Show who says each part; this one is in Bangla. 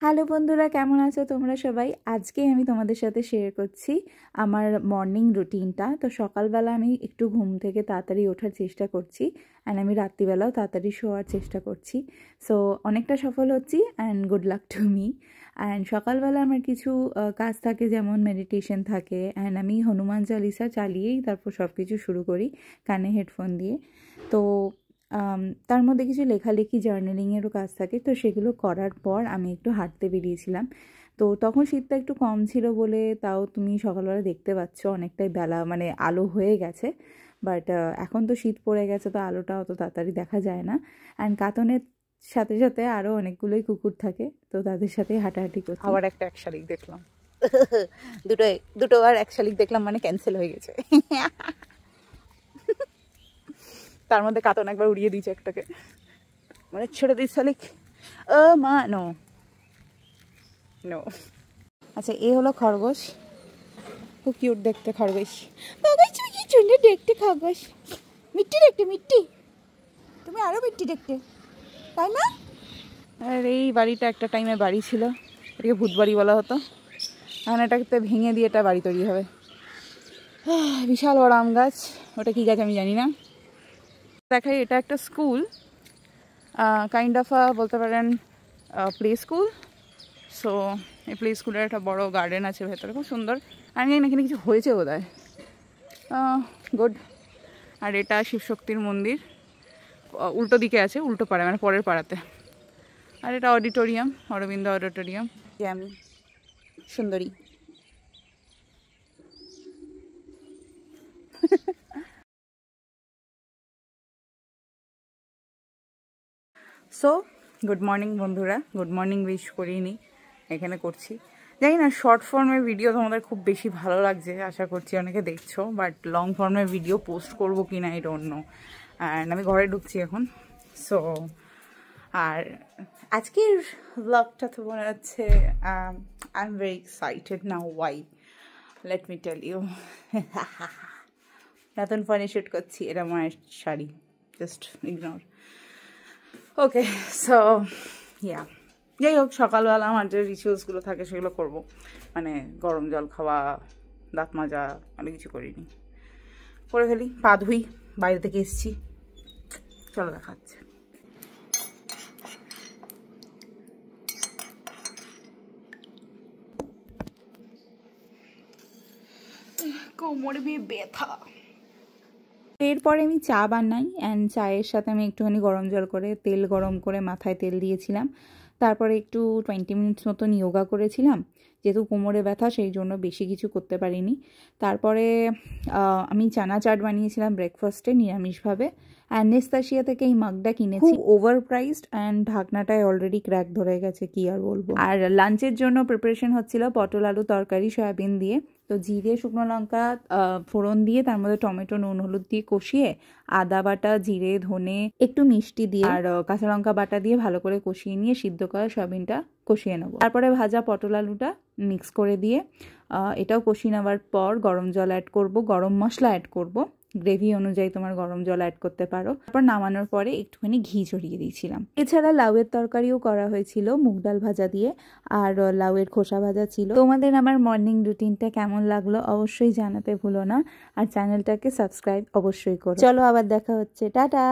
Speaker 1: হ্যালো বন্ধুরা, কেমন আছো তোমরা সবাই? আজকে আমি তোমাদের সাথে শেয়ার করছি আমার মর্নিং রুটিনটা। তো সকালবেলা আমি একটু ঘুম থেকে তাড়াতাড়ি ওঠার চেষ্টা করছি, অ্যান্ড আমি রাত্রিবেলাও তাড়াতাড়ি শোয়ার চেষ্টা করছি। সো অনেকটা সফল হচ্ছি, and good luck to me. And সকালবেলা আমার কিছু কাজ থাকে, যেমন মেডিটেশন থাকে, অ্যান্ড আমি হনুমান চালিসা চালিয়েই তারপর সব কিছু শুরু করি কানে হেডফোন দিয়ে। তো তার মধ্যে কিছু লেখালেখি জার্নালিংয়েরও কাজ থাকে, তো সেগুলো করার পর আমি একটু হাঁটতে বেরিয়েছিলাম। তো তখন শীতটা একটু কম ছিল বলে, তাও তুমি সকালবেলা দেখতে পাচ্ছ অনেকটাই বেলা মানে আলো হয়ে গেছে। বাট এখন তো শীত পড়ে গেছে, তো আলোটা অত তাড়াতাড়ি দেখা যায় না। অ্যান্ড কাতনের সাথে সাথে আরও অনেকগুলোই কুকুর থাকে, তো তাদের সাথে হাঁটাহাঁটি করছি। আবার একটা এক শালিক দেখলাম, দুটো আর এক শালিক দেখলাম মানে ক্যান্সেল হয়ে গেছে। তার মধ্যে কাতন একবার উড়িয়ে দিয়েছে একটাকে, মানে ছেড়ে দিই শালিক। মা নো নো। আচ্ছা, এ হলো খরগোশ, খুব কিউট দেখতে খরগোশ। বাবা কি সুন্দর দেখতে খরগোশ, মিট্টি দেখতে, মিট্টি তুমি আরো মিট্টি দেখতে, তাই না? আর এই বাড়িটা একটা টাইমে বাড়ি ছিল, এটাকে ভূত বাড়ি বলা হতো। এখন এটাকে ভেঙে দিয়ে এটা বাড়ি তৈরি হবে। বিশাল বড় আম গাছ, ওটা কি গাছ আমি জানি না। দেখাই, এটা একটা স্কুল, কাইন্ড অফ বলতে পারেন প্লে স্কুল। সো এই প্লে স্কুলের একটা বড় গার্ডেন আছে ভেতরে, খুব সুন্দর। আমি জানি না এখানে কিছু হয়েছে বোধহয়, গুড। আর এটা শিবশক্তির মন্দির, উল্টো দিকে আছে, উল্টো পাড়ায় মানে পরের পাড়াতে। আর এটা অডিটোরিয়াম, অরবিন্দ অডিটোরিয়াম। যে আমি সুন্দরী। সো গুড মর্নিং বন্ধুরা, গুড মর্নিং উইশ করিনি, এখানে করছি। জানি না শর্ট ফর্মের ভিডিও তোমাদের খুব বেশি ভালো লাগছে, আশা করছি অনেকে দেখছো, বাট লং ফর্মের ভিডিও পোস্ট করবো কি না এটা অন্য। অ্যান্ড আমি ঘরে ঢুকছি এখন। সো আর আজকের ব্লগটা তো মনে হচ্ছে I am very excited now. Why, let me tell you. নতুন ফোনে শ্যুট করছি, এটা মায়ের sari, just ignore. Okay, so yeah, যাই হোক, সকালবেলা আমার যে রিচুয়ালসগুলো থাকে সেগুলো করবো, মানে গরম জল খাওয়া, দাঁত মাজা, অনেক কিছু করিনি, করে ফেলি। পা ধুই, বাইরে থেকে এসছি, চলো দেখাচ্ছে। কোমরে ব্যথা। এরপরে আমি চা বানাই, অ্যান্ড চায়ের সাথে আমি একটুখানি গরম জল করে তেল গরম করে মাথায় তেল দিয়েছিলাম। তারপরে একটু 20 মিনিটস মতন ইয়োগা করেছিলাম, যেহেতু কোমরে ব্যথা সেই জন্য বেশি কিছু করতে পারিনি। তারপরে আমি চানা চাট বানিয়েছিলাম ব্রেকফাস্টে নিরামিষভাবে। অ্যান্ড নেস্তাশিয়া থেকে এই মাগটা কিনেছি, ওভার প্রাইসড, অ্যান্ড ঢাকনাটায় অলরেডি ক্র্যাক ধরে গেছে, কি আর বলবো। আর লাঞ্চের জন্য প্রিপারেশন হচ্ছিল পটল আলু তরকারি সয়াবিন দিয়ে। তো জিরে শুকনো লঙ্কা ফোড়ন দিয়ে, তার মধ্যে টমেটো নুন হলুদ দিয়ে কষিয়ে, আদা বাটা জিরে ধনে একটু মিষ্টি দিয়ে আর কাঁচা লঙ্কা বাটা দিয়ে ভালো করে কষিয়ে নিয়ে সিদ্ধ করা সয়াবিনটা কষিয়ে নেবো। তারপরে ভাজা পটল আলুটা মিক্স করে দিয়ে এটাও কষিয়ে নেওয়ার পর গরম জল অ্যাড করব, গরম মশলা অ্যাড করব, গ্রেভি অনুযায়ী তোমার গরম জল অ্যাড করতে পারো। তারপর নামানোর পরে একটুখানি ঘি ছড়িয়ে দিয়েছিলাম। এছাড়া লাউয়ের তরকারিও করা হয়েছিল মুগ ডাল ভাজা দিয়ে, আর লাউয়ের খোসা ভাজা ছিল। তোমাদের আমার মর্নিং রুটিনটা কেমন লাগলো অবশ্যই জানাতে ভুলো না, আর চ্যানেলটাকে সাবস্ক্রাইব অবশ্যই করো। চলো আবার দেখা হচ্ছে, টাটা।